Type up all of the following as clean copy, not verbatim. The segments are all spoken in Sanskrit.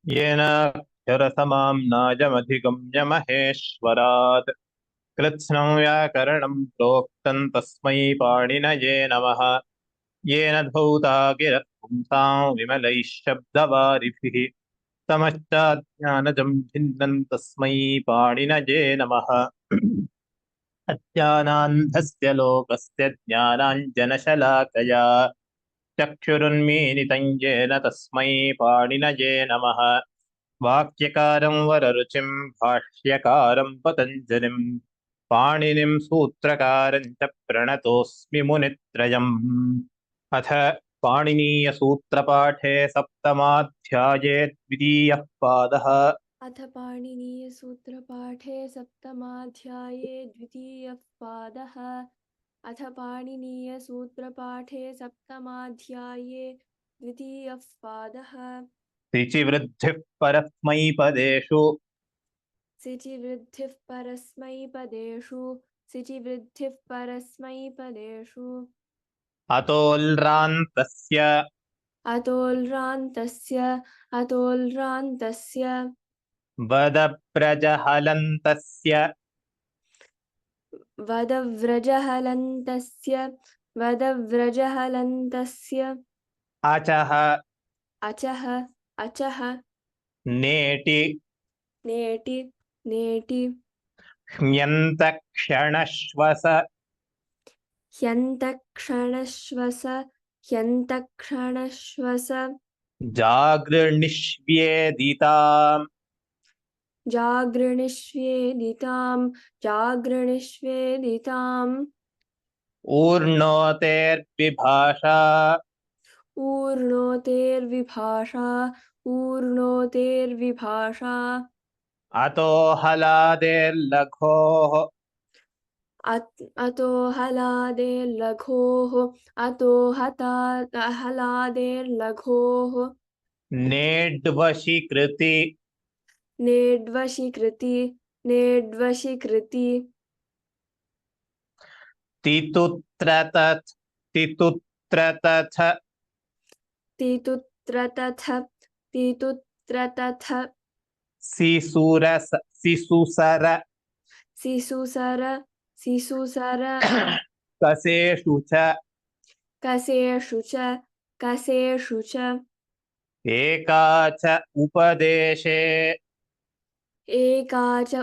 येन क्षरसमाम्नाजमधिगम्य महेश्वरात् कृत्स्नं व्याकरणं प्रोक्तं तस्मै पाणिनये नमः। येन धौता गिरः पुंसां विमलैः शब्दवारिभिः समश्चाज्ञानजं भिन्नं तस्मै पाणिनये नमः। अज्ञानान्धस्य लोकस्य ज्ञानाञ्जनशलाकया चक्षुरुन्मीलितं येन तस्मै पाणिनये नमः। वाक्यकारं वररुचिं भाष्यकारं पतञ्जलिं पाणिनिं सूत्रकारं च प्रणतोऽस्मि मुनित्रयम्। अथ पाणिनीयसूत्रपाठे सप्तमाध्याये द्वितीयः पादः। अथ पाणिनीयसूत्रपाठे सप्तमाध्याये द्वितीयः पादः। अथ पाणिनीयसूत्रपाठे सप्तमाध्याये द्वितीयः पादः। शुचिवृद्धिः परस्मैपदेषु सिचिवृद्धिः परस्मैपदेषु सिचिवृद्धिः परस्मैपदेषु अतोल्रान्तस्य अतोल्रान्तस्य वदप्रजहलन्तस्य वदव्रजहलन्तस्य अचः अचः नेटि नेटि नेटि ह्यन्तक्षणश्वस ह्यन्तक्षणश्वस जागृनिष्व्येदिताम् जागृणिष्वेदिताम् ऊर्णोतेर्विभाषा ऊर्णोतेर्विभाषा अतो हलादेर्लघोः अतो हलादेर्लघोः हलादेर्लघोः नेड्वशीकृति नेड्वशीकृति तितुत्रतथ तितुत्रतथ तितुत्रतथ सिसुरस सिसुसर सिसुसर कसेषु च कसेषु च एका च उपदेशे एका च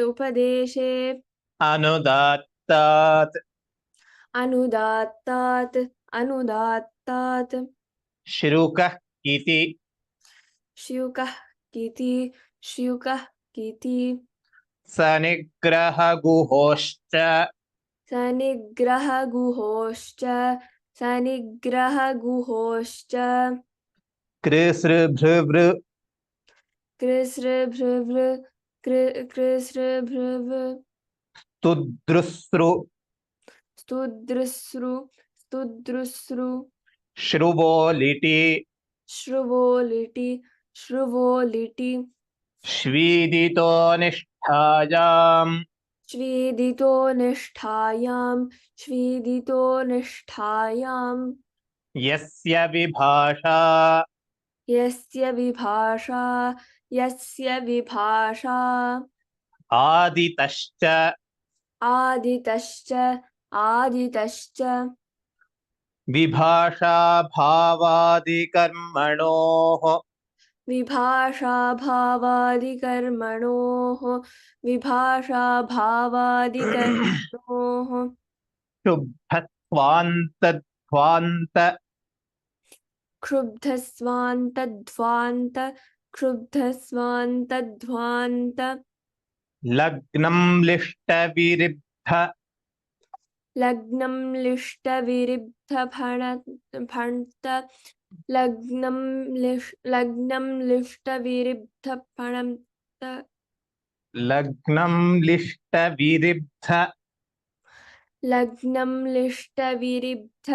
उपदेशे अनुदात्तात् अनुदात्तात् श्रुकः इति श्युकः किति सनिग्रहगुहोश्च सनिग्रहगुहोश्च कृसृभृभृ कृसृभृभृ तुद्रुस्रु स्तुद्रुस्रु श्रुवो लिटि श्रुवो लिटि श्वीदितो निष्ठायाम् स्वीदितो निष्ठायाम् यस्य विभाषा यस्य विभाषा आदितश्च आदितश्च विभाषा भावादिकर्मणोः विभाषा भावादिकर्मणोः शुद्धत्वान्तध्वान्त क्षुब्धस्वान्तध्वान्त लग्नं लिष्टविरिब्ध लग्नं लिष्टविरिब्धफणत लग्नं लिष्टविरिब्धफणत लग्नं लिष्टविरिब्ध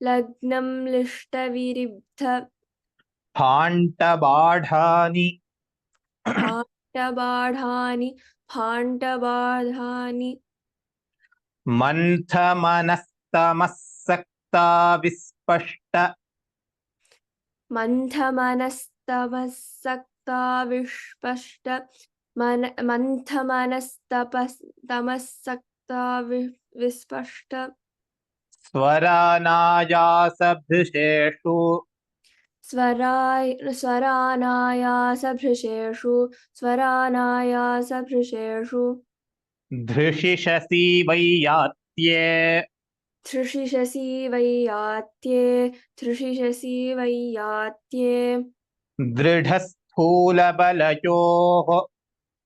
लग्नं लिष्टविरिब्ध फाण्टबाढानि फाण्टबाढानि मन्थमनस्तमःसक्ता विस्पष्ट मन्थमनस्तमसक्ता विस्पष्ट मन्थमनस्तमसक्ता विस्पष्ट स्वरानायासभृशेषु स्वरानायासभृशेषु धृषिषसि वैयात्ये धृषिषसि वैयात्ये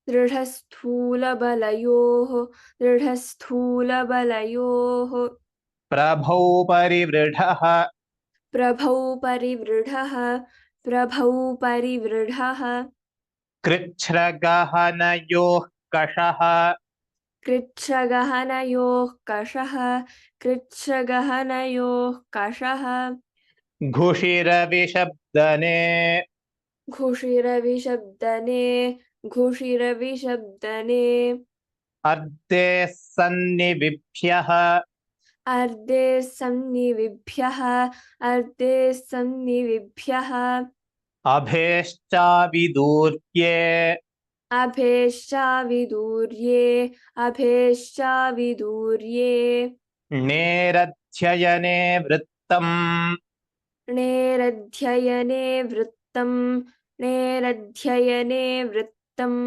दृढस्थूलबलयोः दृढस्थूलबलयोः प्रभौ परिवृढः प्रभौ परिवृढः कृच्छ्रगहनयोः कषः कृच्छ्रगहनयोः कषः घुषिरविशब्दने घुषिरविशब्दने अर्धे सन्निविभ्यः अर्धे सन्निविभ्यः अभेश्चाविदूर्ये अभेश्चाविदूर्ये नेरध्ययने वृत्तम् नेरध्ययने वृत्तम्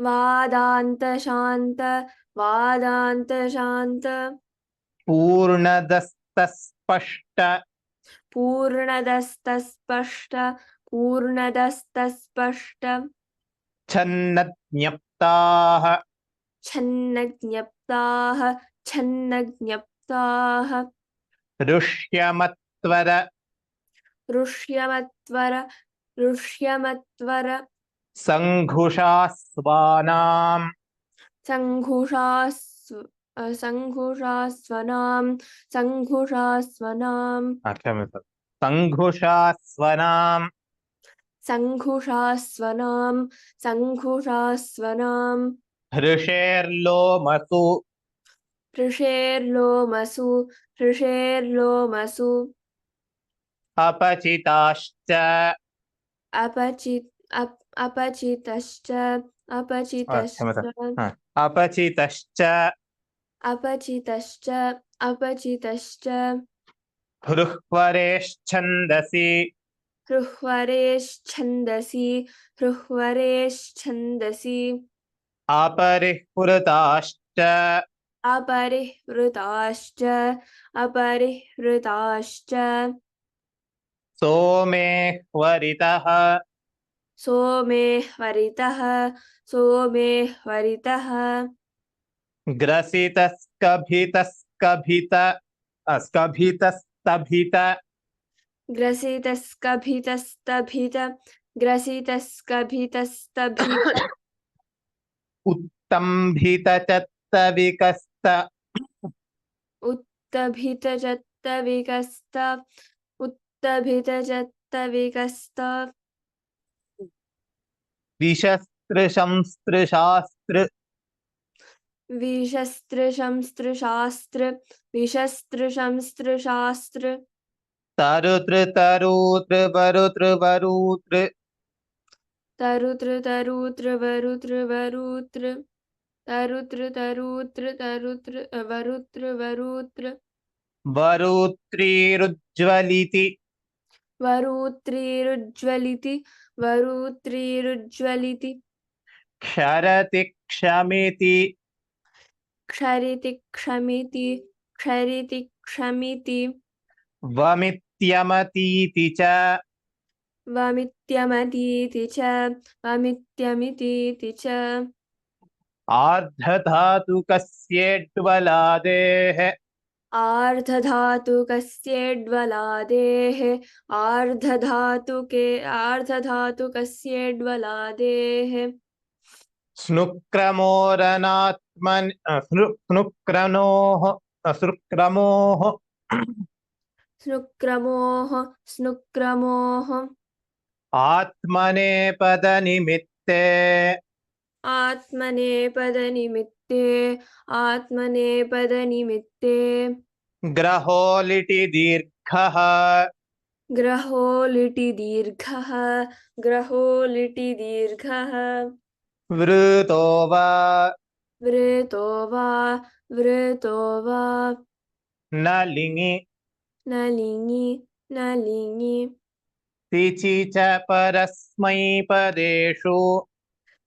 वादान्तशान्त वादान्तशान्त पूर्णदस्तस्पष्ट पूर्णदस्तस्पष्ट छन्नज्ञप्ताः छन्नज्ञप्ताः ऋष्यमत्वर ऋष्यमत्वर सङ्घुषास्वानाम् सङ्घुषास्वनाम् सङ्घुषास्वनाम् हृषेर्लोमसु हृषेर्लोमसु अपचिताश्च अपचितश्च अपचितश्च हृह्वरेश्छन्दसि हृह्वरेश्छन्दसि अपरिहृताश्च अपरिहृताश्च सोमेह्वरितः सोमेह्वरितः ग्रसितस्कभितस्कभित स्कभितस्तभित ग्रसितस्कभितस्तभित उत्तम्भितचत्तविकस्त उत्तभितचत्तविकस्त विशस्त्रशंस्त्रशास्त्र विशस्त्रशंस्त्रशास्त्र तरुतृतरुतृवरुतृवरुतृ वरुतृ वरुत्रीरुज्ज्वलिति वरुत्रीरुज्ज्वलिति क्षरति क्षमिति क्षरिति क्षमिति वमित्यमतीति च वमित्यमतीति च आर्धधातुकस्येड्वलादेः आर्धधातुकस्येड्वलादेः स्नुक्रमोरनात्मन् स्नुक्रमोः स्नुक्रमोः आत्मनेपदनिमित्ते आत्मनेपदनिमित्ते ग्रहो लिटि दीर्घः ग्रहो लिटि दीर्घः ग्रहो लिटि दीर्घः वृतो वा वृतो वा वृतो वा न लिङि न लिङि न लिङि तिचि च परस्मैपदेषु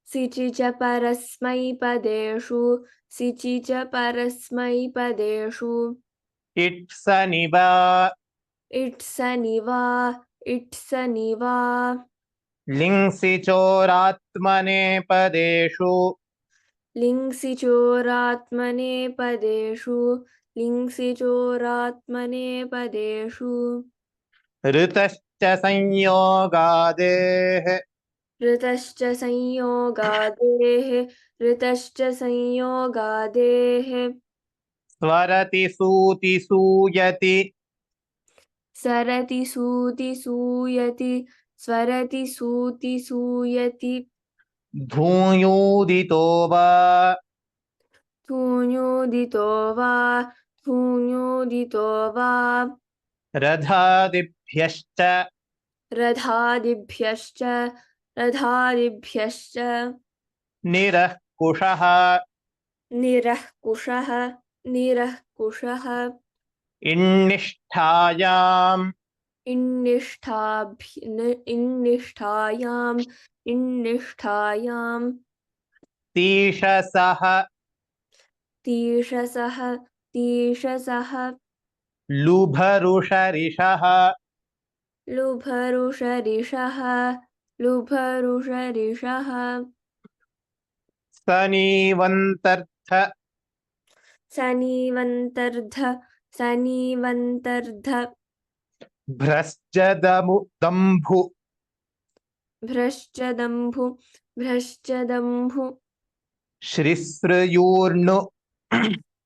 सिचि च परस्मैपदेषु सिचि च परस्मैपदेषु इट्सनिवा इट्सनिवा इट्सनिवा लिंसि चोरात्मनेपदेषु लिंसि चोरात्मनेपदेषु लिंसि चोरात्मनेपदेषु ऋतश्च संयोगादेः ऋतश्च संयोगादेः ऋतश्च संयोगादेः स्वरति सूति सूयति सरति सूति सूयति स्वरति सूति सूयति धूयोदितो वा धून्योदितो वा धून्योदितो वा रथादिभ्यश्च रथादिभ्यश्च रथादिभ्यश्च निरः कुशः निरः कुशः निरः कुशः इन्निष्ठायाम् इन्निष्ठायाम् इन्निष्ठायाम् तीषसः तीषसः तीषसः लुभरुषरिषः लुभरुषरिषः लुभरुषरिषः सनीवन्तर्थ सनीवन्तर्ध सनीवन्तर्ध भ्रश्चदम्भु भ्रश्चदम्भु भ्रश्चदम्भु श्रीस्रयूर्णु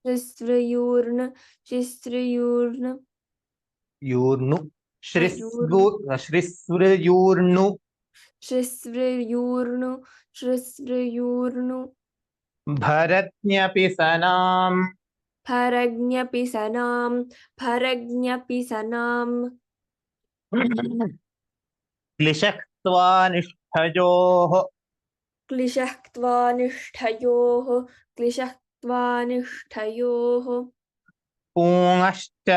शिस्त्रयूर्ण शिस्त्रयूर्ण यूर्णु यूर्ण श्रीस्रयूर्णु शिस्त्रयूर्ण शिस्त्रयूर्ण भरज्ञपि सनाम् भरज्ञपि सनाम् भरज्ञपि सनाम् क्लिशक्त्वानिष्ठयोः क्लिशः त्वानिष्ठयोः क्लिशः त्वानिष्ठयोः पूङश्च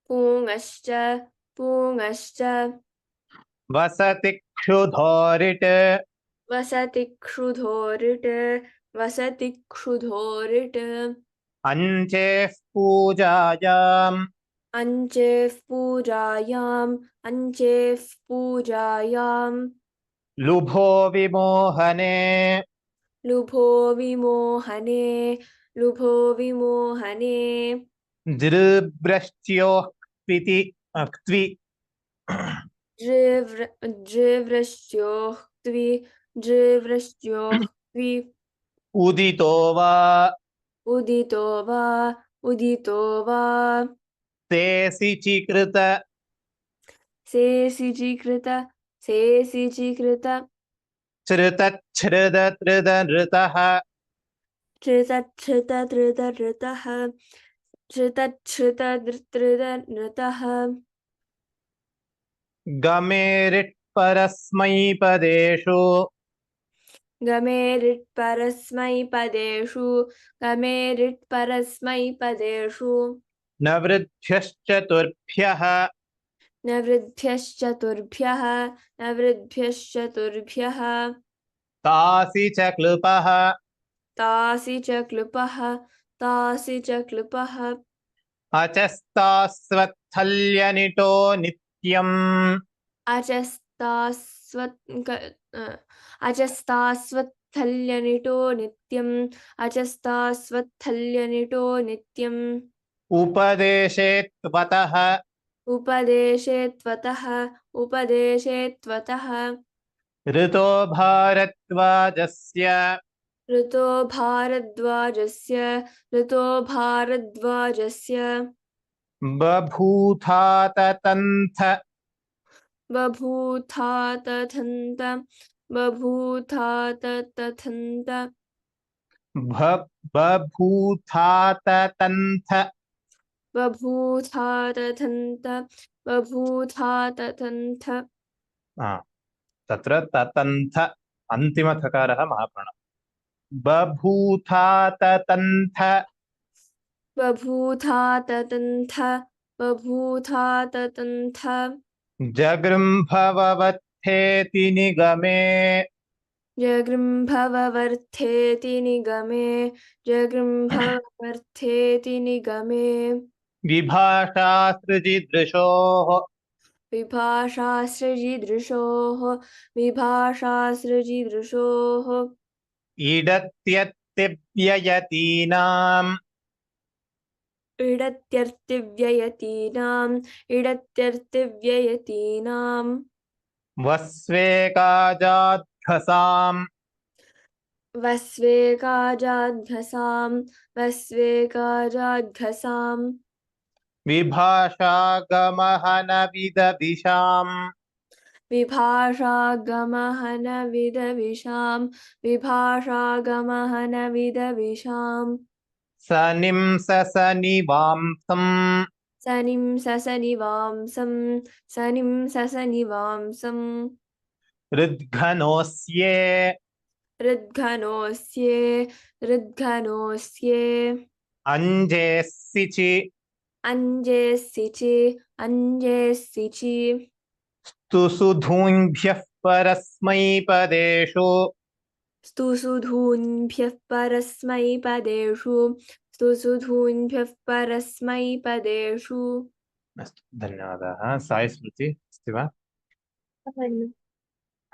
पूङश्च पूङश्च वसति क्षुधोरिट् वसति क्षुधोरिट् वसति क्षुधोरिट् अञ्चेः पूजायाम् अञ्चेः पूजायाम् अञ्चेः पूजायाम् लुभो विमोहने लुभो विमोहने लुभो विमोहने दृभ्रश्च्योः क्विति क्त्वि दृव्रश्च्योः त्वि दृव्रश्च्योः त्वि उदितो वा उदितो वा उदितो वा तेऽसिचिकृत सेसिचिकृत सेसिचिकृत श्रुतच्छ्रुतत्रुदनृतः धृतच्छृतधृतऋतः धृतच्छृतधृतनृतः गमेरिट्परस्मैपदेषु गमेरिट्परस्मैपदेषु गमेरिट्परस्मैपदेषु न वृद्भ्यश्चतुर्भ्यः न वृद्भ्यश्चतुर्भ्यः न वृद्भ्यश्चतुर्भ्यः तासि च क्लृपः तासि च क्लृपः तासि च क्लृपः अचस्तास्वत्थल्यनिटो नित्यम् अजस्तास्वत्थल्यनिटो नित्यम् अजस्तास्वत्थल्यनिटो नित्यम् उपदेशे त्वतः उपदेशे त्वतः उपदेशे त्वतः ऋतो भारद्वाजस्य ऋतो भारद्वाजस्य ऋतो भारद्वाजस्य बभूथाततन्थ बभूथातथन्त बभूथाततथन्त बभूथाततन्थ बभूथा तथन्त बभूथा तथन्त तत्र ततन्थ अन्तिमथकारः महाप्राणः बभूथा ततन्थ बभूथा ततन्थ बभूथा ततन्थ जगृम्भववत्थेति निगमे जगृम्भववर्थेति निगमे जगृम्भववर्थेति निगमे विभाषासृजिदृशोः विभाषासृजिदृशोः विभाषासृजिदृशोः इडत्यत्यव्ययतीनाम् इडत्यर्थिव्ययतीनाम् इडत्यर्थिव्ययतीनाम् वस्वेकाजाद्घसाम् वस्वेकाजाद्घसाम् वस्वेकाजाद्घसाम् विभाषागमहनविदभिषाम् विभाषागमहनविदविषाम् विभाषागमहनविदविषाम् सनिं सनिवांसम् सनिं ससनिवांसम् सनिं ससनिवांसम् हृद्घनोऽस्ये हृद्घनोऽस्ये हृद्घनोऽस्ये अञ्जेस्सिचि अञ्जेस्सिचि अञ्जेस्सिचि स्तुसुधूञ्भ्यः परस्मैपदेषु स्तुसुधून्भ्यः परस्मैपदेषु स्तुसुधून्भ्यः परस्मैपदेषु अस्तु धन्यवादाः साई स्मृति अस्ति वा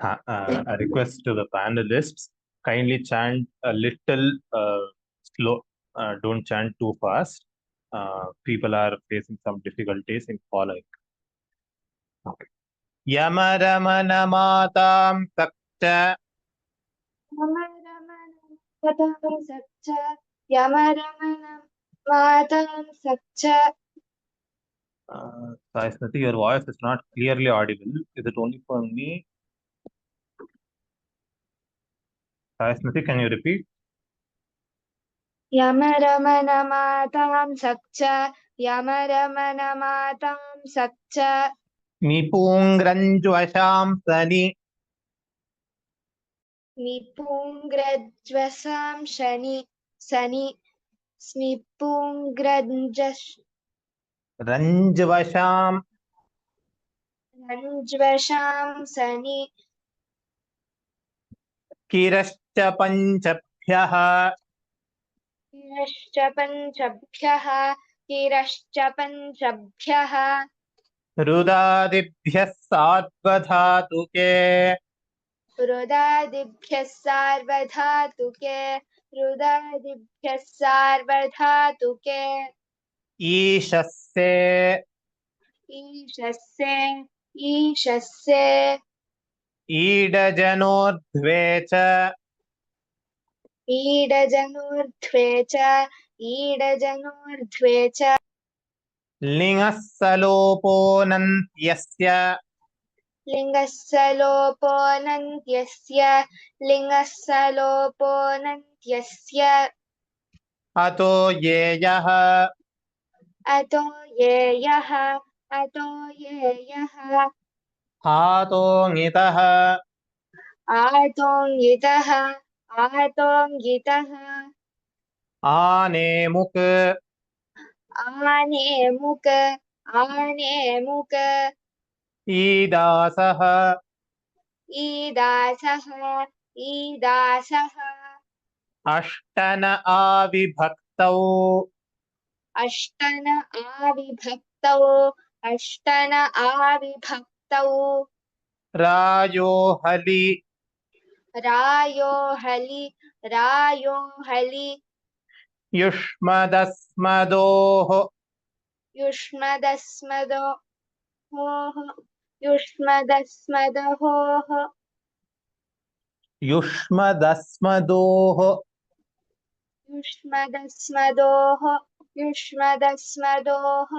a request to the panelists kindly chant a little slow don't chant too fast people are facing some difficulties in following okay यमरमन मातां तक्च यमरमण सच्च यमरमण मातां सच्च Sai Smriti, your voice is not clearly audible. Is it only for me? Sai Smriti, can you repeat? यमरमण मातां सच्च यमरमण मातां सच्च निपूङ्ग्रञ्ज्वशां सनि निपुङ्ग्रज्वसां शनि सनि स्मिपुङ्ग्रञ्जस् रञ्ज्वशां रञ्ज्वशां सनि किरश्च पञ्चभ्यः किरश्च पञ्चभ्यः किरश्च पञ्चभ्यः रुदादिभ्यः सात्वधातुके रुदादिभ्यः सार्वधातुके रुदादिभ्यः सार्वधातुके ईशस्ये ईशस्ये ईशस्ये ईडजनोर्ध्वे च ईडजनूर्ध्वे च ईडजनूर्ध्वे च लिङः सलोपोऽनन्त्यस्य लिङ्गस्य लोपोऽनन्त्यस्य लिङ्गस्य लोपोऽनन्त्यस्य अतो येयः अतो येयः अतो येयः हातोङितः आतोङ्गितः आतोङ्गितः आनेमुक् आनेमुक आनेमुक ईदासः ईदासः ईदासः अष्टन आविभक्तौ अष्टन आविभक्तौ अष्टन आविभक्तौ रायोहलि रायोहलि रायोहलि युष्मदस्मदोः युष्मदस्मदोः युष्मदस्मदहोः युष्मदस्मदोः युष्मदस्मदोः युष्मदस्मदोः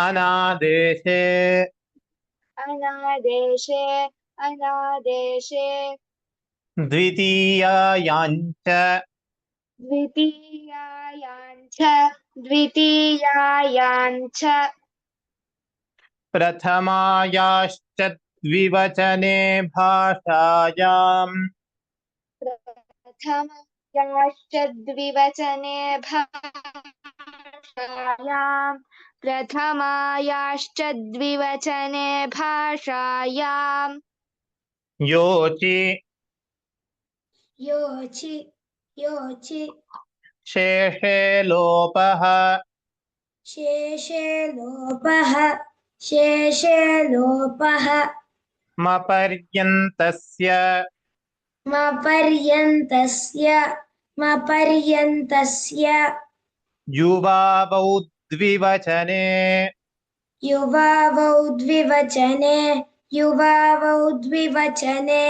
अनादेशे अनादेशे अनादेशे द्वितीयायाञ्च द्वितीयायाञ्च द्वितीयायाञ्च प्रथमायाश्च द्विवचने भाषायाम् प्रथमायाश्च द्विवचने भाषायाम् प्रथमायाश्च द्विवचने भाषायाम् योचि योचि योचि शेषे लोपः शेषे लोपः मपर्यन्तस्य मपर्यन्तस्य युवावौ द्विवचने युवावौ द्विवचने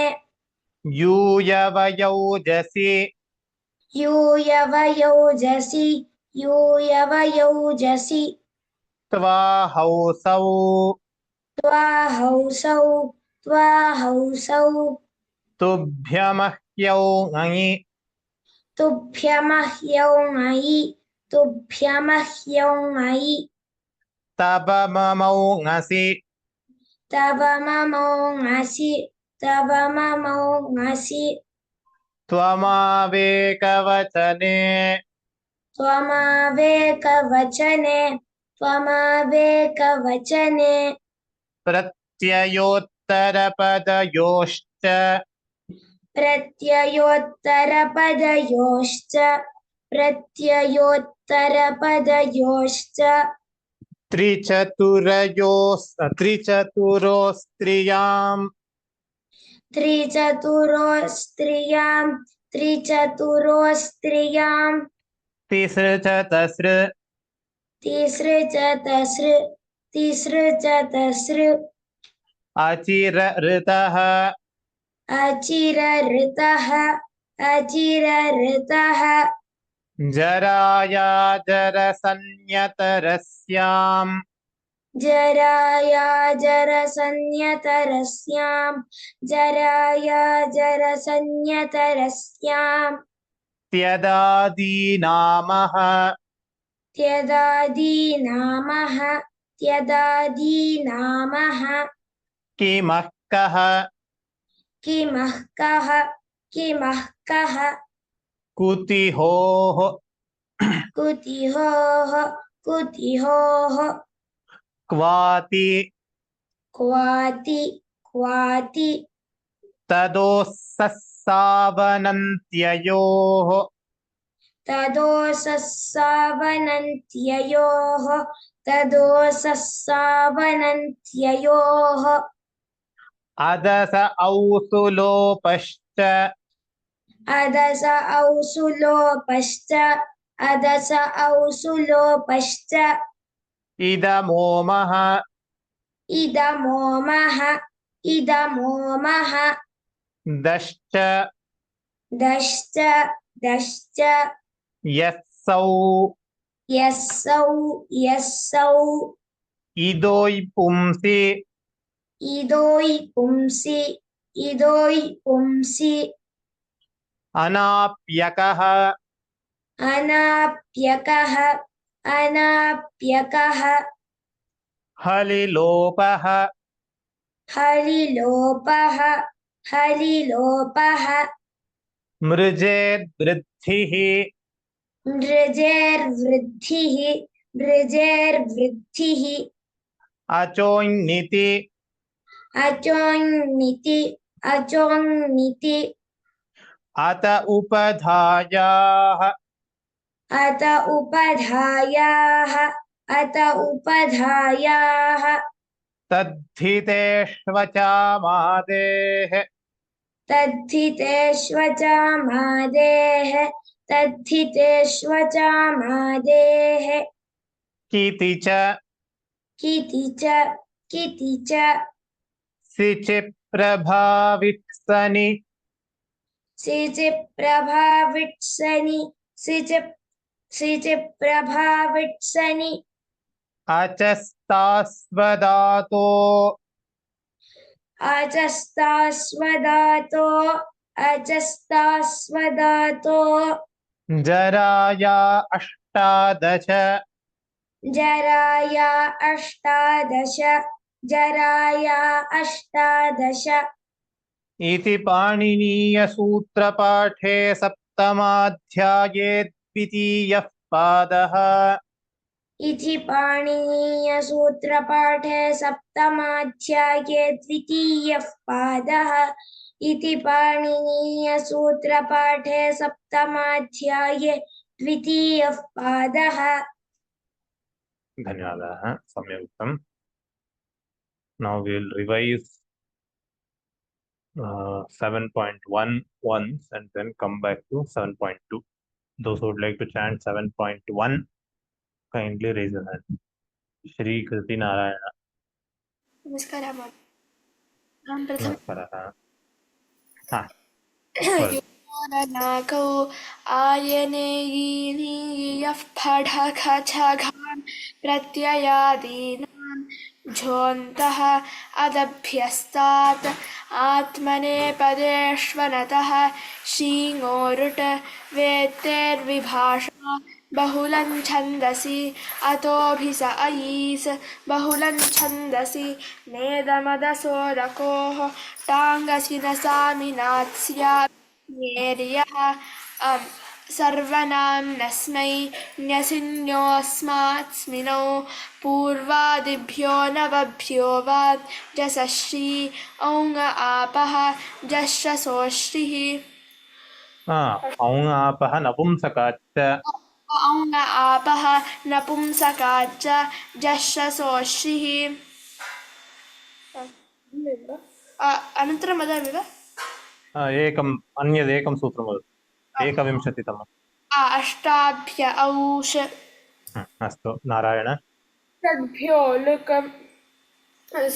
यूयवयौजसि यूयवयौजसि त्वाहौसौ त्वाहौसौ तुभ्यमह्यौ ङि तुभ्यमह्यौ ङि तबममौ ङसि तव ममौ ङसि त्वमावेकवचने त्वमावेकवचने प्रत्ययोत्तरपदयोश्च प्रत्ययोत्तरपदयोश्च त्रिचतुरोस्त्रियाम् त्रिचतुरोस्त्रियाम् तिसृ तिसृ अचिरऋतः अचिरऋतः जराया जरसंज्ञतरस्याम् जराया जरसंज्ञतरस्याम् त्यदादीनामः त्यदादीनामः किमः कः किमः कः कुतिहोः कुतिहोः क्वाति क्वाति तदोस्सस्सावनन्त्ययोः तदोसस्सावनन्त्ययोः अदस औसुलोपश्च अदस औसुलोपश्च इदमोमः इदमोमः दश्च दश्च यस्सौ यस्सौ इदोय् पुंसि इदोय् पुंसि अनाप्यकः अनाप्यकः हलिलोपः हलिलोपः मृजेर्वृद्धिः मृजेर्वृद्धिः अचोञ्निति अचोञ्निति अत उपधायाः अत उपधायाः तद्धितेष्वचामादेः तद्धितेष्वचामादेः किति च सिचिप्रभावित्सनि सिचिप्रभावित्सनि अचस्तास्वदातो अचस्तास्वदातो जराया अष्टादश जराया अष्टादश जराया अष्टादश इति पाणिनीयसूत्रपाठे सप्तमाध्याये द्वितीयः पादः इति पाणिनीयसूत्रपाठे सप्तमाध्याये द्वितीयः पादः इति पाणिनीयसूत्रपाठे सप्तमाध्याये द्वितीयः पादः धन्यवादाः सम्यक् उक्तम् Now we will revise 7.1 once and then come back to 7.2. Those who would like to chant 7.1 kindly raise your hand. Shri Kriti Narayana. नमस्कारः Namaskaraha. नाकौ आयनेयीनीयः फढखछघान् प्रत्ययादीनां झोन्तः अदभ्यस्तात् आत्मनेपदेष्वनतः शीङोरुट वेत्तेर्विभाषा बहुलं छन्दसि अतोऽभिस अयीस् बहुलं छन्दसि नेदमदसोदकोः टाङ्गसि न सामिनात्स्या न्येर्यः सर्वनाम्नस्मै न्यसिन्योऽस्मात्स्मिनौ पूर्वादिभ्यो नवभ्यो वा जसश्री औङ आपः जश्रसोश्रिः औङ आपः नपुंसकाच्च औङ आपः नपुंसकाच्च जश्रसोश्रिः अनन्तरं वदामि वा एकम् अन्यदेकं सूत्रं वदतु एकविंशतितमम् अष्टाभ्य औष अस्तु नारायण षड्भ्यो लुक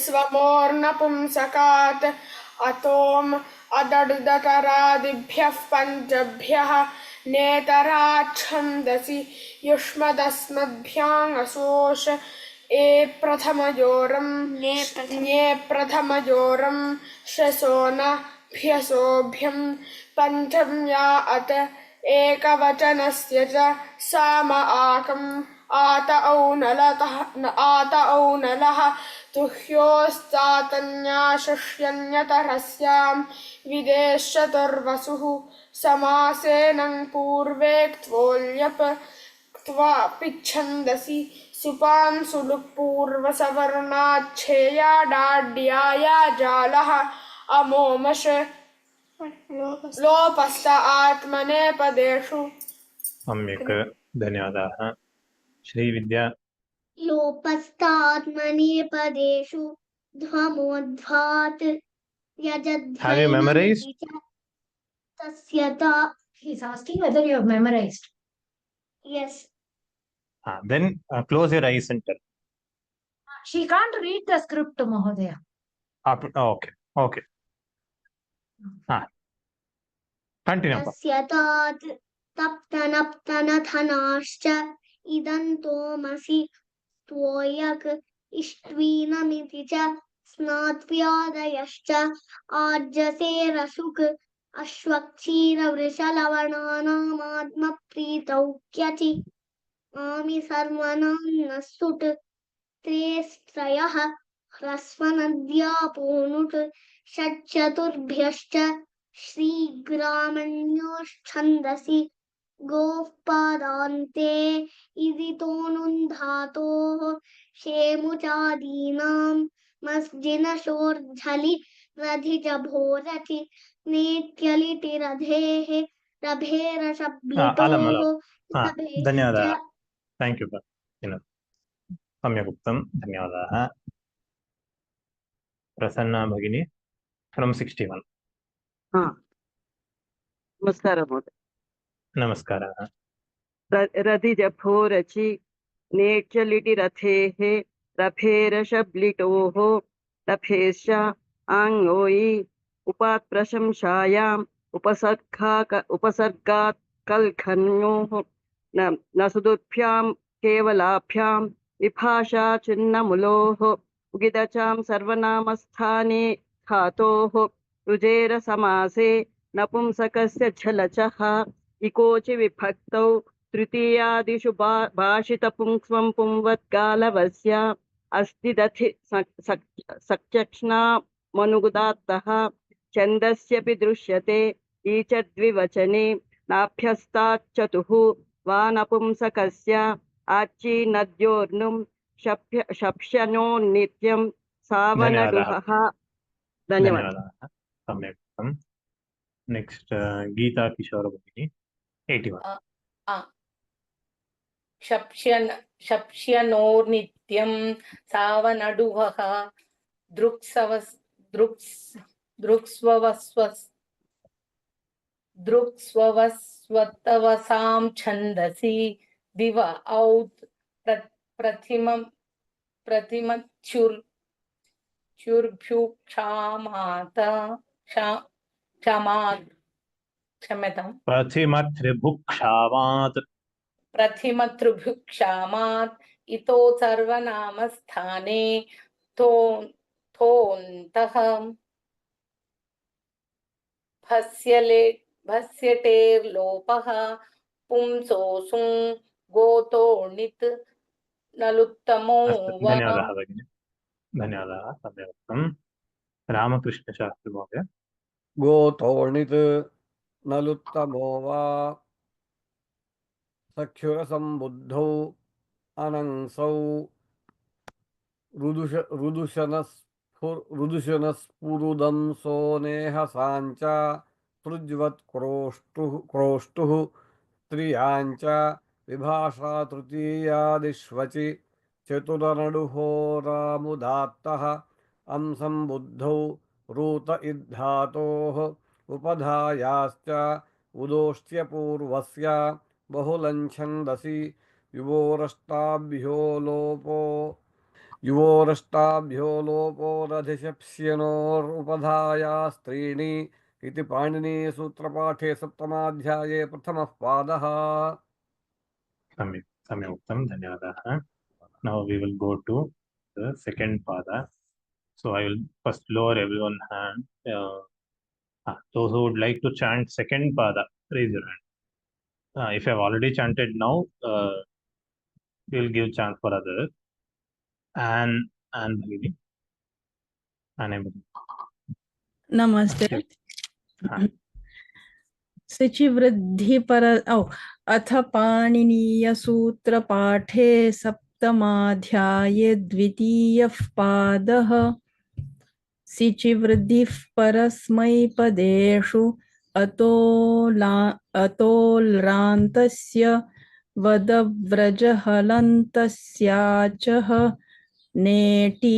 स्वमोर्नपुंसकात् अतोम् अदडुदकरादिभ्यः पञ्चभ्यः नेतराच्छन्दसि युष्मदस्मद्भ्याङसोष ए प्रथमयोरं ञे प्रथमयोरं शसोनभ्यसोभ्यं पञ्चम्या अत एकवचनस्य च साम आकम् आत औनलः तुह्योस्तातन्याशुष्यन्यतरस्यां विदेशचतुर्वसुः समासेनं पूर्वे क्त्वोल्यप क्त्वा पिच्छन्दसि सुपां सुलुक्पूर्वसवर्णाच्छेया डाड्याया जालः अमोमश लोपस्त आत्मनेपदेषु सम्यक् धन्यवादाः Srividya लोपस्तात्मनेपदेषु ध्वमोद्ध्वात् Have you memorized? तस्यता. He's asking whether you have memorized. Yes. Then close your eyes and tell. She can't read the script, Mahodaya. Okay. Continue. तस्यतात् तप्तनप्तनथनाश्च इदन्तोमसि त्वोयक् इष्ट्वीनमिति च स्नात्व्यादयश्च आर्जसेरसुक् अश्वक्षीरवृषलवणानामात्मप्रीतौ क्यचि आमि सर्वनाम्नः सुट् त्रेस्त्रयः ह्रस्वनद्यापोनुट् षट्चतुर्भ्यश्च श्रीग्रामण्योश्छन्दसि गोः पादान्ते इदितोऽनुन्धातोः शेमुचादीनां मस्जिनशोर्झलि रधिजभोरचि नेत्यलिटिरधेः रभेरशब्लितोः धन्यवादाः. Thank you. सम्यक् उक्तं धन्यवादाः. प्रसन्ना भगिनी from 61. नमस्कारः महोदय. नमस्कारः. रधिजभोरचि नेत्यलिटिरथेः रफेरशब्लिटोः रफेश्च आङ्ओयि उपात्प्रशंसायाम् उपसर्गात् कल्खन्योः न सुदुभ्यां केवलाभ्यां विभाषा चिन्नमुलोः उगिदचां सर्वनामस्थाने धातोः रुजेरसमासे नपुंसकस्य झलचः इकोचि विभक्तौ तृतीयादिषु भाषितपुंस्वं पुंवत्कालवस्य अस्ति दधि सचक्ष्णामनुदात्तः छन्दस्यपि दृश्यते ईचद्विवचने नाभ्यस्ताच्चतुः वा नपुंसकस्य आच्ची नद्योर्नुं शप्यनो नित्यं सावनडुहः धन्यवादः धन्यवादाः सम्यक् उक्तं नेक्स्ट् गीता किशोर भगिनी 81 शप्ष्यनोर्नित्यं सावनडुवः दृक्स्ववस्वतवसां छन्दसि दिव औत् प्रतिमच्युर्भ्युक्षामात् क्षम्यताम् प्रतिमत्रुभुक्षामात् इतो सर्वनामस्थाने थोन्तः भस्यटेर्लोपः पुंसोऽसुं गोतोर्णित् नलुत्तमो वा धन्यवादाः भगिनी धन्यवादाः सम्यक् उक्तं रामकृष्णशास्त्री महोदय गोतोर्णित् नलुत्तमो वा सख्युरसम्बुद्धौ अनंसौ रुदुशनस्फुरुदंसो नेहसाञ्च पृज्वत्क्रोष्टुः स्त्रियाञ्च विभाषा तृतीयादिष्वचि चतुरनडुहोरामुदात्तः अंसम्बुद्धौ रूत इद्धातोः उपधायाश्च उदोष्ट्यपूर्वस्य बहुलञ्छन्दसि युवोरष्टाभ्यो लोपोरधिशप्स्यनोरुपधायास्त्रीणि इति पाणिनीयसूत्रपाठे सप्तमाध्याये प्रथमः पादः सम्यक् उक्तं धन्यवादाः now we will go to the second pada so I will first lower everyone's hand those who would like to chant second pada raise your hand if you have already chanted now we will give chance for others and Bhagini नमस्ते शुचिवृद्धिपर अथ पाणिनीयसूत्रपाठे सप्तमाध्याये द्वितीयः पादः शुचिवृद्धिः परस्मैपदेषु अतोल्रान्तस्य वदव्रजहलन्तस्याचः नेटि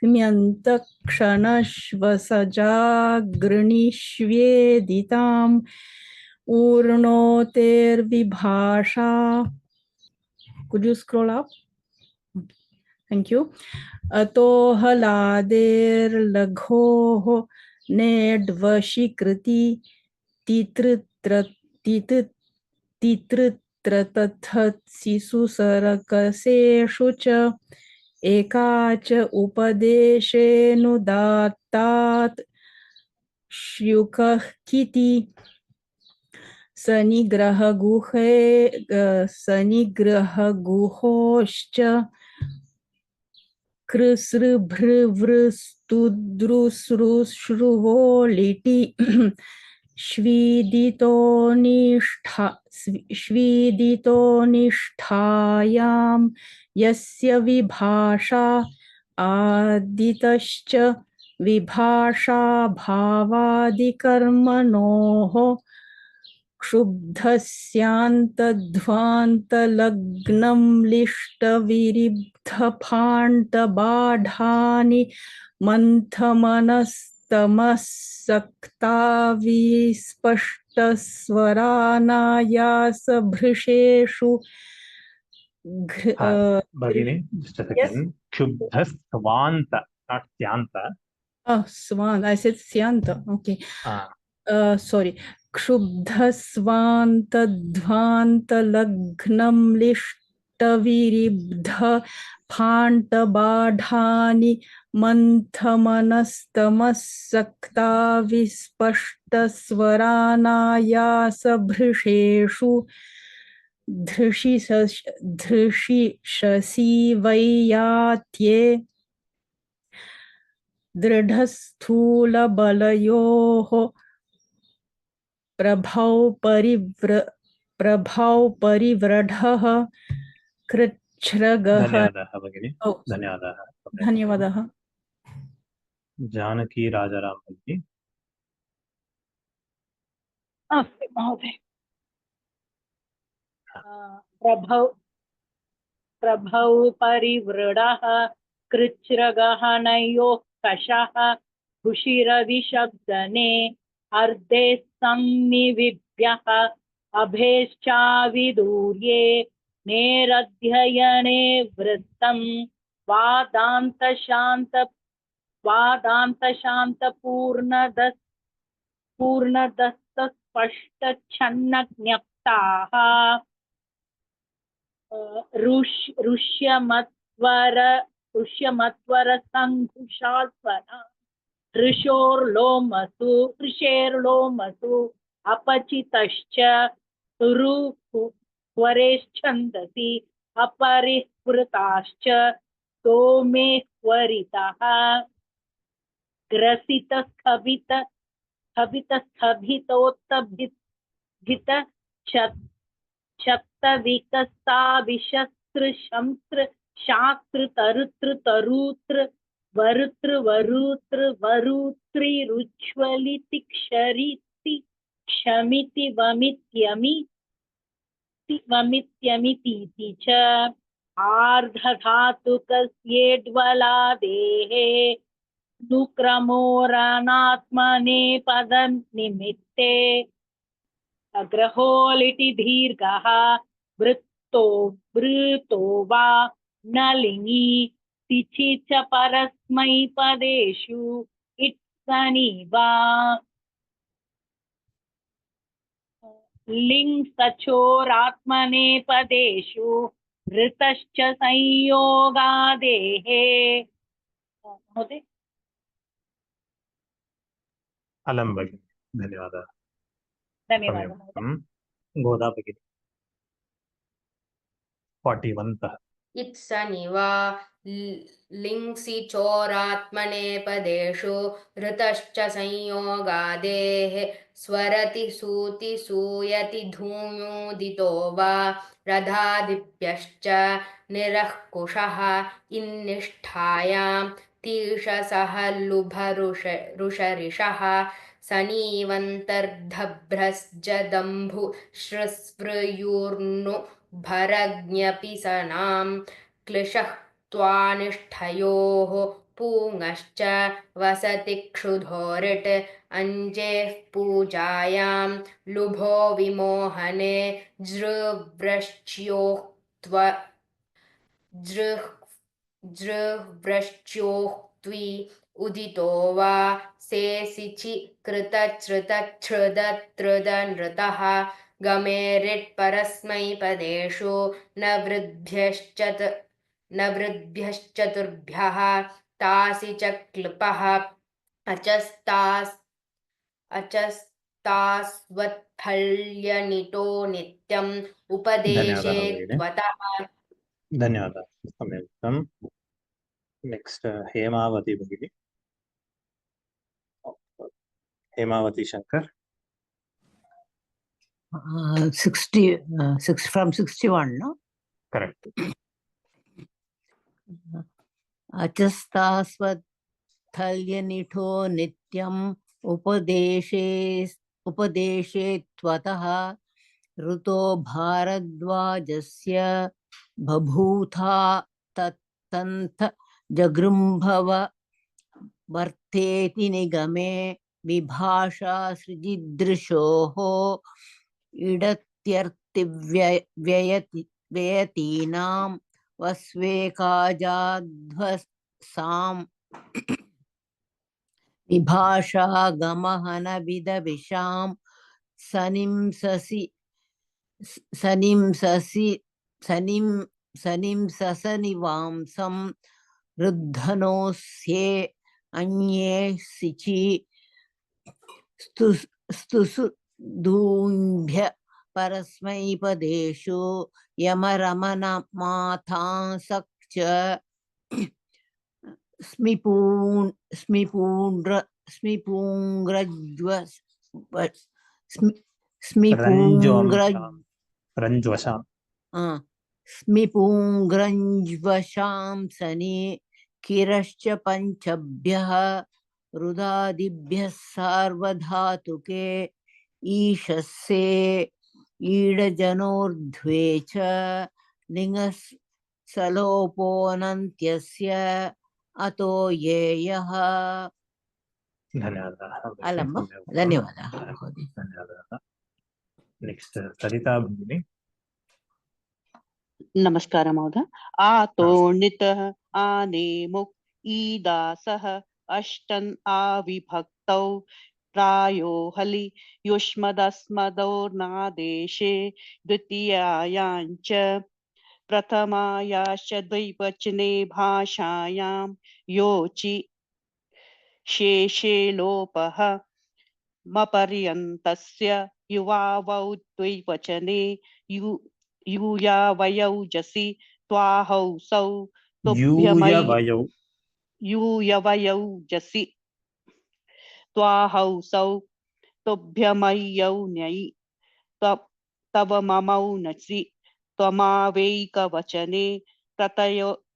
म्यन्तक्षणश्वसजागृणीष्वेदिताम् ऊर्णोतेर्विभाषा. Could you scroll up? Thank you. अतोहलादेर्लघोः नेड्वशीकृति तितृत्रतत्सिसुसरकसेषु च एका च उपदेशेनुदात्तात् श्युकः किति सनिग्रहगुहोश्च कृसृभृवृस्तुद्रुसृश्रुवो लिटि श्वीदितोनिष्ठायां यस्य विभाषा आदितश्च विभाषा भावादिकर्मणोः क्षुब्धस्यान्तध्वान्तलग्नं लिष्टविरिब्धफाण्टबाढानि मन्थमनस्तमस्सक्ता विस्पष्टस्वरानायासभृशेषु Bhagini, just a second. Ksubdhastvanta, not syanta. Oh, swan. I said syanta. Okay. Sorry. Ksubdhasvantadvantalagnam lishtaviribdha phantabadhani manthamanastamasakta vispashtasvaranayasabhrisheshu धृषिशसीवैयात्ये दृढस्थूलबलयोः प्रभौ परिव्रढः कृच्छ्रगः धन्यवादाः भगिनी, ओ, धन्यवादाः। धन्यवादः। जानकी राजाराम भगिनी। अस्ति महोदय। प्रभौ परिवृढः कृच्छ्रगहनयोः कषः भूषिरविशब्दने अर्धे संनिविभ्यः अभेश्चाविदूर्ये नेरध्ययने वृत्तं पूर्णदस्तस्पष्टच्छन्नज्ञप्ताः ऋष्यमत्वरसङ्घुषास्वना ऋषेर्लोमसु अपचितश्च रुवरेश्छन्दसि अपरिस्फुरताश्च सोमेह्वरितः ग्रसितस्थभितोत्तभित शक्तविकसाविशस्त्र शास्त्र तरुत्र वरुत्रिरुज्ज्वलितिक्षरिति क्षमिति वमित्यमितीति च आर्धधातुकस्येड्वलादेः नुक्रमोरनात्मने पदनिमित्ते अग्रहोलिति दीर्घः वृतो वा नलिनी तिचि च परस्मैपदेषु इत्सनि वा लिङ् सचोरात्मनेपदेषु ऋतश्च संयोगादेः। महोदय अलम भगिनी, धन्यवादाः। धन्यवादः। गोदा भगिनी 41 तः इत्सनिवा लिङ्सि चोरात्मनेपदेषु ऋतश्च संयोगादेः स्वरति सूति सूयति धूम्योदितो वा रथादिभ्यश्च निरः कुशः इन्निष्ठायां तीषसः लुभरुषरिषः सनीवन्तर्धभ्रश्जदम्भु श्रुस्वृयूर्नु भरज्ञपि सनां क्लिशः त्वानिष्ठयोः पूङश्च वसति क्षुधोरिट् अञ्जेः पूजायां लुभो विमोहने जृह्व्रश्च्योक्त्वी उदितो वा सेसिचि कृतच्छ्रुतच्छ्रुदत्रुदनृतः गमेरिट् परस्मैपदेषु न वृद्भ्यश्चतुर्भ्यः तासि च क्लृपः अचस्तास्वत्थल्यनिटो नित्यम् उपदेशे त्वतः। धन्यवादः, सम्यक्। नेक्स्ट हेमावती भगिनी, Hemavati Shankar 60 from 61, no? Correct. अचस्तास्वत्थल्यनिठो नित्यम् उपदेशे त्वतः ऋतो भारद्वाजस्य बभूथा तत्तन्थ जगृम्भव वर्तेति निगमे विभाषा सृजिदृशोः इडत्यर्तिव्ययतीनां वस्वेकाजाध्वसां विभाषा गमहनविदविषां सनिंससनिवांसं रुद्धनोऽस्ये अन्ये सिचि स्तुसु दूम्भ्य परस्मैपदेषु यमरमणमाथांसक् रञ्ज्वशाम् स्मिपुङ्ग्रञ्ज्वशांसनि किरश्च पञ्चभ्यः रुदादिभ्यः सार्वधातुके ईशस्ये ईडजनोर्ध्वे च लिङ्गः सलोपोऽनन्त्यस्य अतो येयः। धन्यवादाः। अलम् वा? सम्यक् उक्तं। धन्यवादाः। धन्यवादाः। नेक्स्ट् सरिता भगिनी। नमस्कार महोदय। आतो णितः आनेमुक् ईदासः अष्टन् आविभक्तौ प्रायो हलि युष्मदस्मदोर्नादेशे द्वितीयायाञ्च प्रथमायाश्च द्विवचने भाषायां योचि शेषे लोपः मपर्यन्तस्य युवावौ द्विवचने यूयावयौजसि त्वाहौसौ यूयवयौजसि त्वाहौसौ तुभ्यमय्यौ ञै तव ममौ नसि त्वमावैकवचने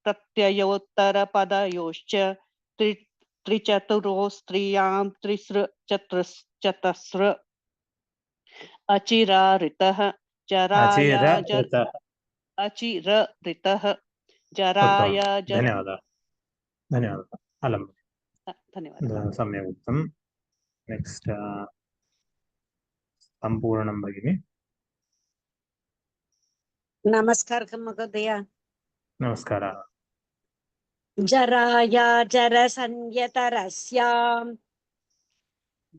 प्रत्ययोत्तरपदयोश्च त्रिचतुरोस्त्रियां त्रिसृ चतस्र अचिरारितः अचिररितः जराया धन्यवादाः। धन्यवादाः। अलम्। धन्यवादः। सम्यक् उक्तं। नेक्स्ट् सम्पूर्णं भगिनी। नमस्कारः महोदय। नमस्कारः। जराया जरसंयतरस्यां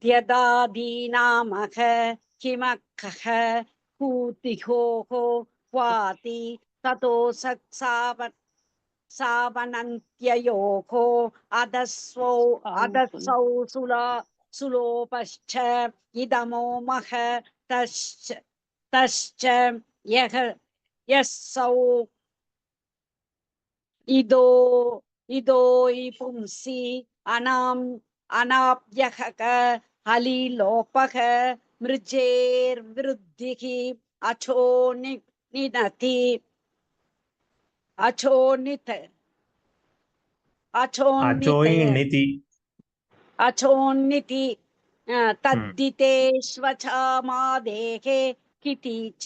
द्यदादीनामः किमखः कूतिहोः क्वाति ततो सावनन्त्ययोः अधस्सौ सुलोपश्च इदमो मह तश्च यस्सौ इदोयि पुंसि अनाप्यः हलिलोपः मृजेर्वृद्धिः अचोन्निति तद्दितेष्वचामादेहे किति च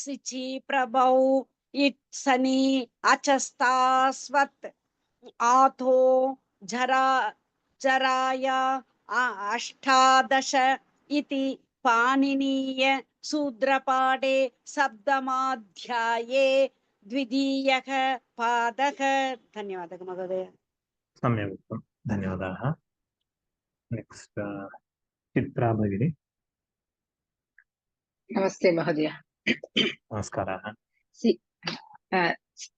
सिचि प्रभौ इत्सनि अचस्तास्वत् आथो जराया अष्टादश इति पाणिनीय सूत्रपाठे सप्तमाध्याये द्वितीयः पादः। धन्यवादः महोदय। सम्यक् उक्तं। धन्यवादाः। नेक्स्ट् चित्रा भगिनी। नमस्ते महोदय। नमस्कारः।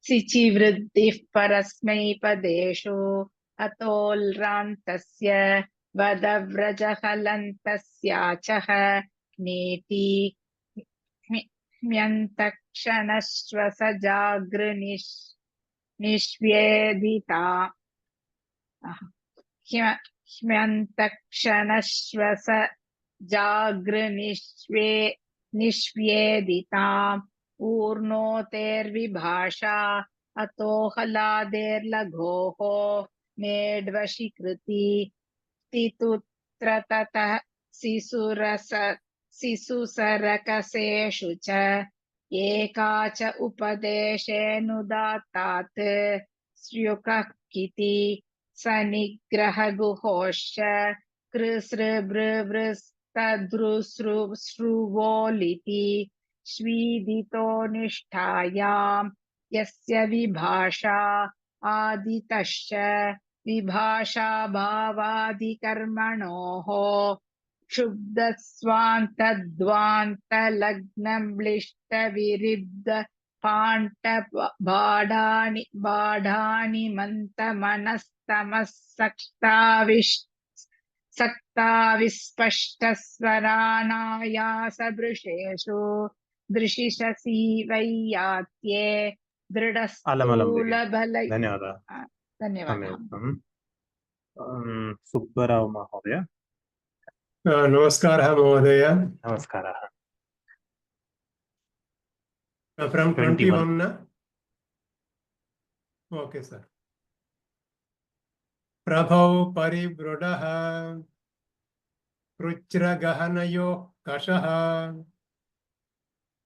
सिचिवृद्धिः परस्मैपदेषु अतोल्रान्तस्य वदव्रजहलन्तस्याचः नीति ह्म्यन्तक्षणश्वसजागृनिष्वेदिता ह्म्यन्तक्षणश्वसजागृनिष्वेदिताम् ऊर्णोतेर्विभाषा अतो हलादेर्लघोः मेड्वशीकृति तितुत्र ततः शिशुसरकसेषु च एका च उपदेशेऽनुदात्तात् स्युकः किति सनिग्रहगुहोश्च कृसृभृवृस्तद्रुसृवोलिति स्वीदितो निष्ठायां यस्य विभाषा आदितश्च विभाषा भावादिकर्मणोः क्षुब्धस्वान्तद्वान्तलग्नम्लिष्टविरिब्ध बाढानि मन्तमनस्तमः सक्ता विस्पष्टस्वरानायासभृशेषु दृशिषसि वैयात्ये दृढस्थूलबल धन्यवादः धन्यवादः सुब्बराव महोदय नमस्कारः महोदय नमस्कारः फ्रॉम 21 ओके सर प्रभौ परिवृढः पृच्छ्रगहनयो कषः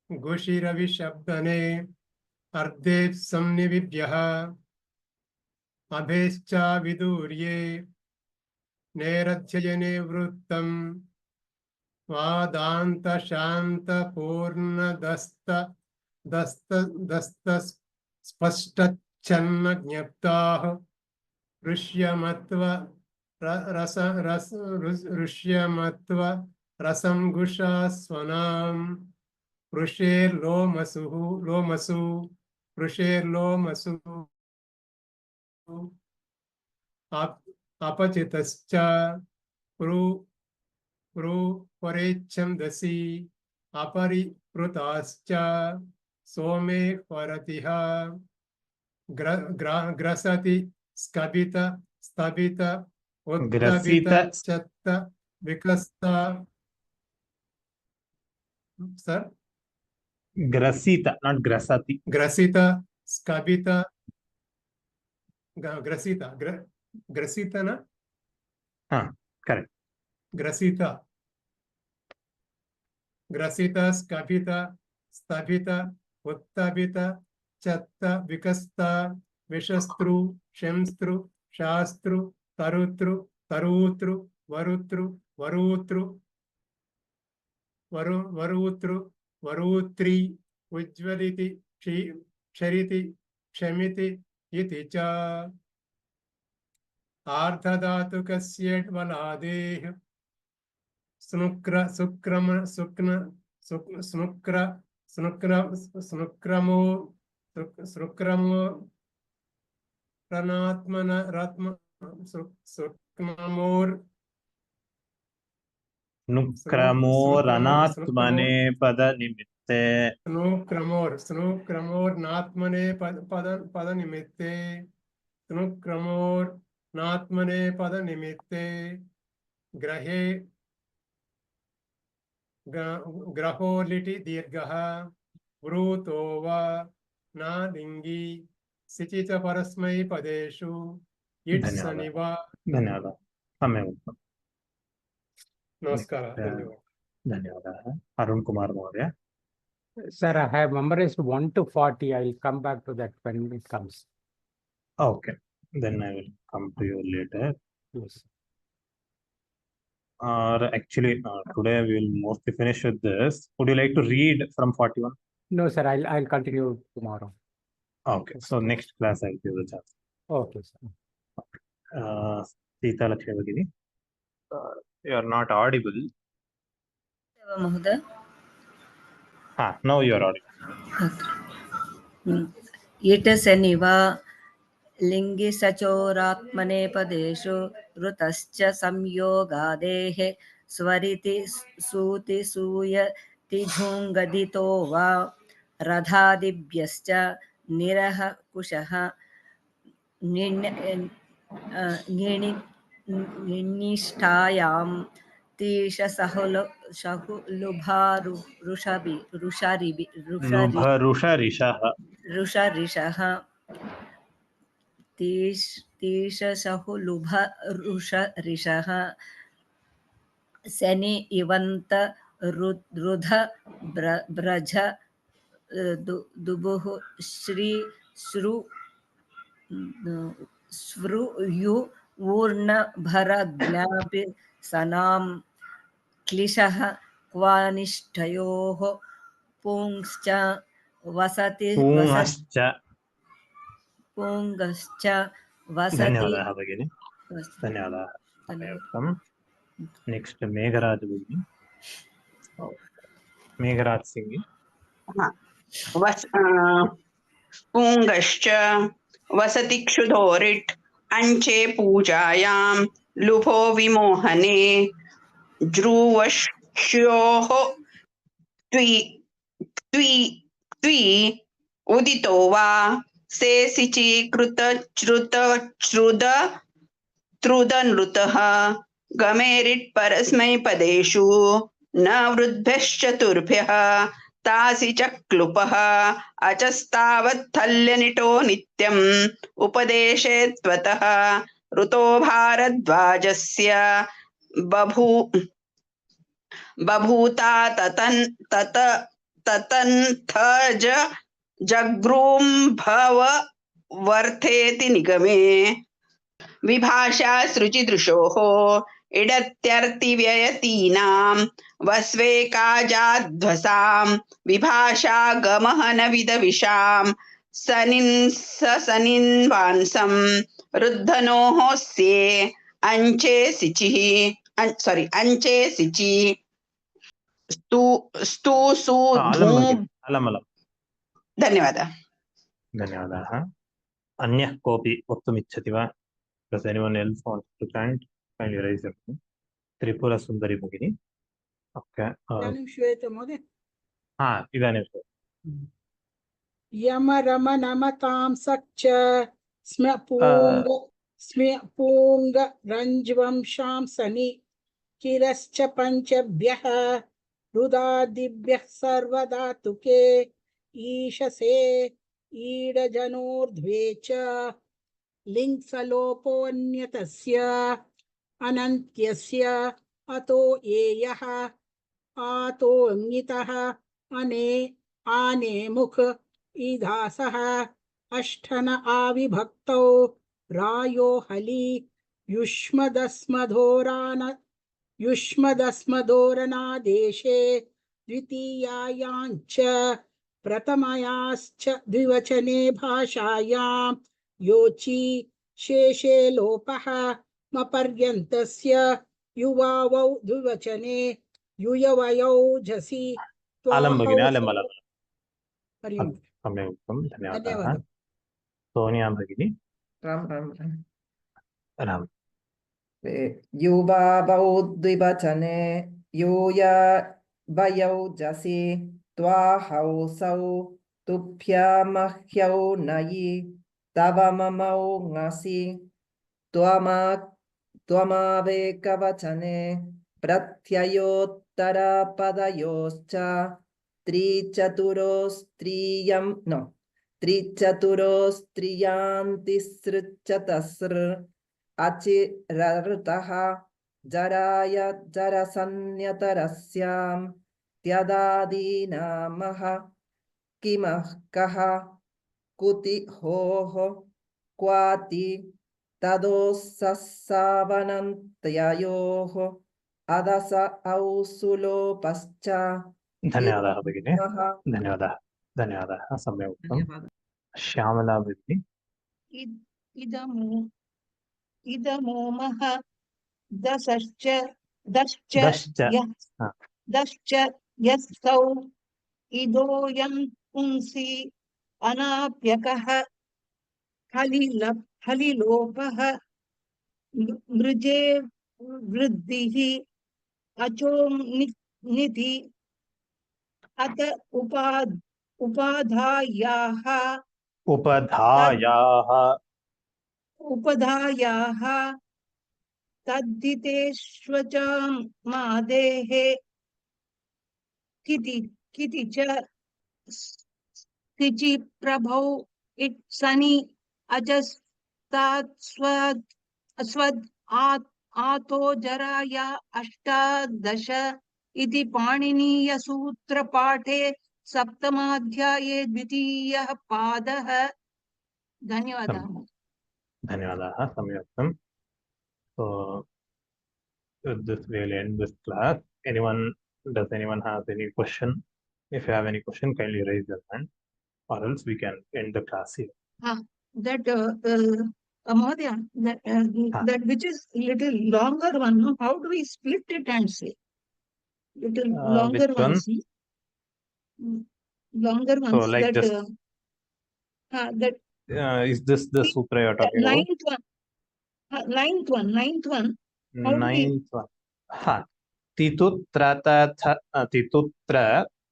गुषिरविशब्दने अर्धे संनिविभ्यः अभेश्चा विदूर्ये नेरध्ययने वृत्तं स्पष्टच्छन्न ज्ञप्ताः ऋष्यमत्व रसंगुषास्वनां पृषेर्लोमसु अपचितश्च परेच्छन्दसि अपरिपृताश्च सोमे परतिः ग्रसति स्कबित स्तबित उत्तबित चत्त विकस्ता सर ग्रसिता not grasati ग्रसिता स्कबित ग्रसिता ना हाँ correct ग्रसिता स्कबित स्तबित उत्तबित चत्त विकस्ता विषस्तृ शंस्तृ शास्त्रु तरुतृ तरूतृ वरुतृ वरूतृ वरूतृ वरूत्री उज्ज्वलिति क्षरिति क्षमिति इति च आर्धधातुकस्य वलादेः स्नुक्र सुक्रम सुक्न स्नुक्र स्नुक्रमो रनात्मन रत्म सुक्मोर नुक्रमोरनात्मने पदनिमित्ते स्नुक्रमोर्नात्मने पदनिमित्ते स्नुक्रमोर्नात्मने पदनिमित्ते ग्रहे ग्रहोलिटि दीर्घः वृतो वा नालिङ्गी सिचित परस्मै पदेषु इट् सनिवा धन्यवादः सम्यक् उक्तम् नमस्कारः धन्यवादः अरुण कुमार महोदय Sir, I have memorized 1 to 40. I will come back to that when it comes. Okay, then I will come to you later. Yes. Or actually, today we will mostly finish with this. Would you like to read from 41? No, sir. I'll continue tomorrow. Okay, so next class I'll give the chance. Okay, sir. Sita Lakshmi Bagini, you are not audible. Now you are audible. ईटसनिवा लिङ्गिसचोरात्मने पदेषु ऋतश्च संयोगादेः स्वरिति सूति सूयति झुङ्गदितो वा रथादिभ्यश्च निरः कुशः निष्ठायां ऋषरिषः तीशसहुलुभरुषरिषः शनि इवन्त रुध ब्रज दुबुः श्री श्रु स्वृयु ऊर्णभरज्ञापि सनां क्लिशः क्वानिष्ठयोः पुंश्च वसति पुंगश्च वसति धन्यवादः भगिनी धन्यवादः नेक्स्ट मेघराज भगिनी मेघराज सिंह पुंगश्च वसति क्षुधोरिट् अंचे पूजायां लुभो विमोहने ध्रुवश्योः त्वी उदितो वा सेसिचि कृतच्रुतनृतः गमेरिट् परस्मैपदेषु न वृद्भ्यश्चतुर्भ्यः तासि च क्लुपः अचस्तावत्थल्यनिटो नित्यम् उपदेशे त्वतः ऋतो भारद्वाजस्य बभूता ततन्थ जगृम्भव वर्थेति निगमे विभाषा सृचिदृशोः इडत्यर्तिव्ययतीनां वस्वेकाजाध्वसां विभाषा गमहनविदविषां सनिन्वांसं रुद्धनोः स्ये अंचे सिचि स्तु धूम धन्यवादः धन्यवादाः अन्यः कोऽपि वक्तुमिच्छति वा? Does anyone else want to chant? Kindly raise your hand. Tripura Sundari Bhagini. Okay. इदानीं श्रूयते महोदय? इदानीं यमरमनमतां सच्च स्म्यपूङ्ग रञ्जवंशां सनि किरश्च पञ्चभ्यः रुदादिभ्यः सर्वधातुके ईशसे ईडजनोर्ध्वे च लिङ्सलोपोऽन्यतस्य अनन्त्यस्य अतो एयः आतोऽङ्गितः आने मुख ईधासः अष्टन आविभक्तौ रायो हलि युष्मदस्मधोरनादेशे द्वितीयायाञ्च प्रथमयाश्च द्विवचने भाषायां योचि शेषे लोपः मपर्यन्तस्य युवावौ द्विवचने युयवयौ झसि सम्यक् उक्तं धन्यवादाः सोनिया भगिनी राम राम युवावौ द्विवचने यूया वयौ जसि त्वाहौसौ तुभ्यामह्यौ नयि तव ममौ ङसि त्वमावेकवचने प्रत्ययोत्तरपदयोश्च त्रिचतुरोस्त्रियांतिसृच्चतसृ अचिरऋतः जराय जरसन्यतरस्यां त्यदादीनामः किमः कः कुति होः क्वाति तदोस्सावनन्तयोः अदस औसुलोपश्च धन्यवादाः भगिनी धन्यवादाः सम्यक् उक्तं श्यामला भगिनी इदमोमः दश्च यस्सौ इदोऽयं पुंसि अनाप्यकः हलिलोपः मृजे वृद्धिः अचो निधि अत उपधायाः तद्धितेष्वचां मादेः किति च सिचि प्रभौ इत्सनि अजस्तात् आतो जराया अष्टादश इति पाणिनीयसूत्रपाठे सप्तमाध्याये द्वितीयः पादः धन्यवादाः सम्यक् उक्तं So with this we'll end this class. Does anyone have any question? If you have any question, kindly raise your hand, or else we can end the class here. Mahodaya, that which is little longer one, no? How do we split it and say? Little longer ones. Longer ones. So like is this the sutra you're talking about? Ninth one. ninth one. Ha. Titutra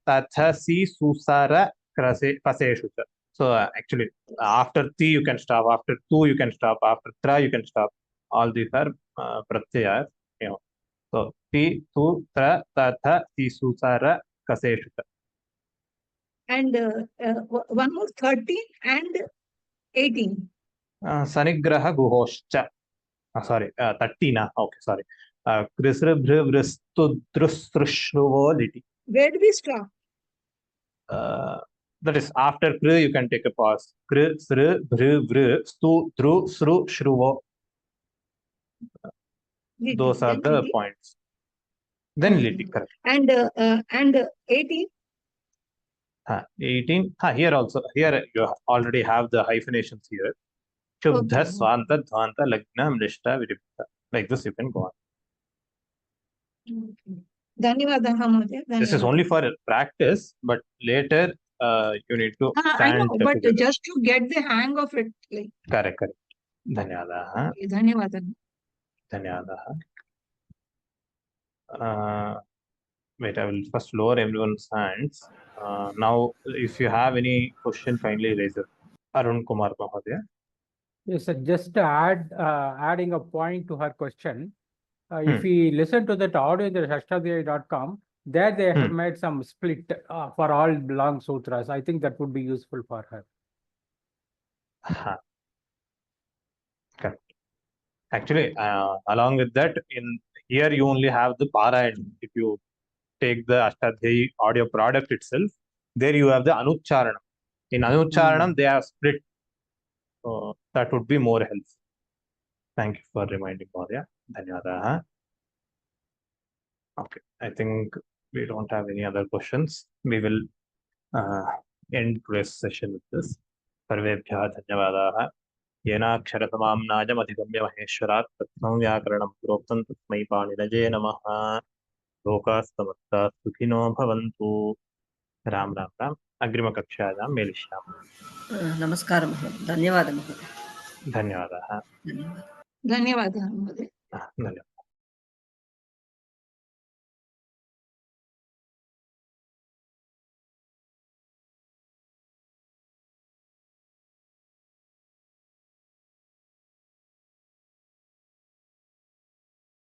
tatha si susara kaseshu. So actually, after ti you can stop, after tu you can stop, after tra you can stop. All these are pratyayas. So ti tu tra tatha si susara kaseshu. And one more 13 and 18. Sanigraha guhoscha. Sorry, 13. Okay, sorry. Krisra bhri vristu drustrushruvo liti. Where do we stop? That is after kri you can take a pause. Kri sri bhri vri stu dru sru shruvo. Those are the points. Then liti, correct. And 18. 18. Here also, here you already have the hyphenations here. Shubdha, swanta, dhvanta, lagna, mrishta, viripta. Like this you can go on. This is only for practice, but later you need to I know, but together. just to get the hang of it. Like. Correct, correct. Dhanyadaha. Dhanyadaha. Wait, I will first lower everyone's hands. Now, if you have any question, kindly raise it. Arun Kumar Mahodaya. Yes, just to adding a point to her question. If we listen to that audio in the Ashtadhyayi.com, there they have made some split for all long sutras. I think that would be useful for her. Correct. Actually, along with that, in here you only have the Parayana. If you take the Ashtadhyayi audio product itself, there you have the Anucharanam. In Anucharanam, they are split. So that would be more helpful. Thank you for reminding Mahodaya. Dhanyadaha. Okay, I think we don't have any other questions. We will end today's session with this. Sarvebhya dhanyavadaha. Yenaksharathamamnajam adhigamya maheshwarat pratham vyakaranam proktam tasmai paninaje namaha. Lokastamasta sukhino bhavantu. Ram Ram Ram. Agrima kakshayam melishyam. Namaskaram. Dhanyavada. Dhanyavadaha. Dhanyavada. Dhanyavada.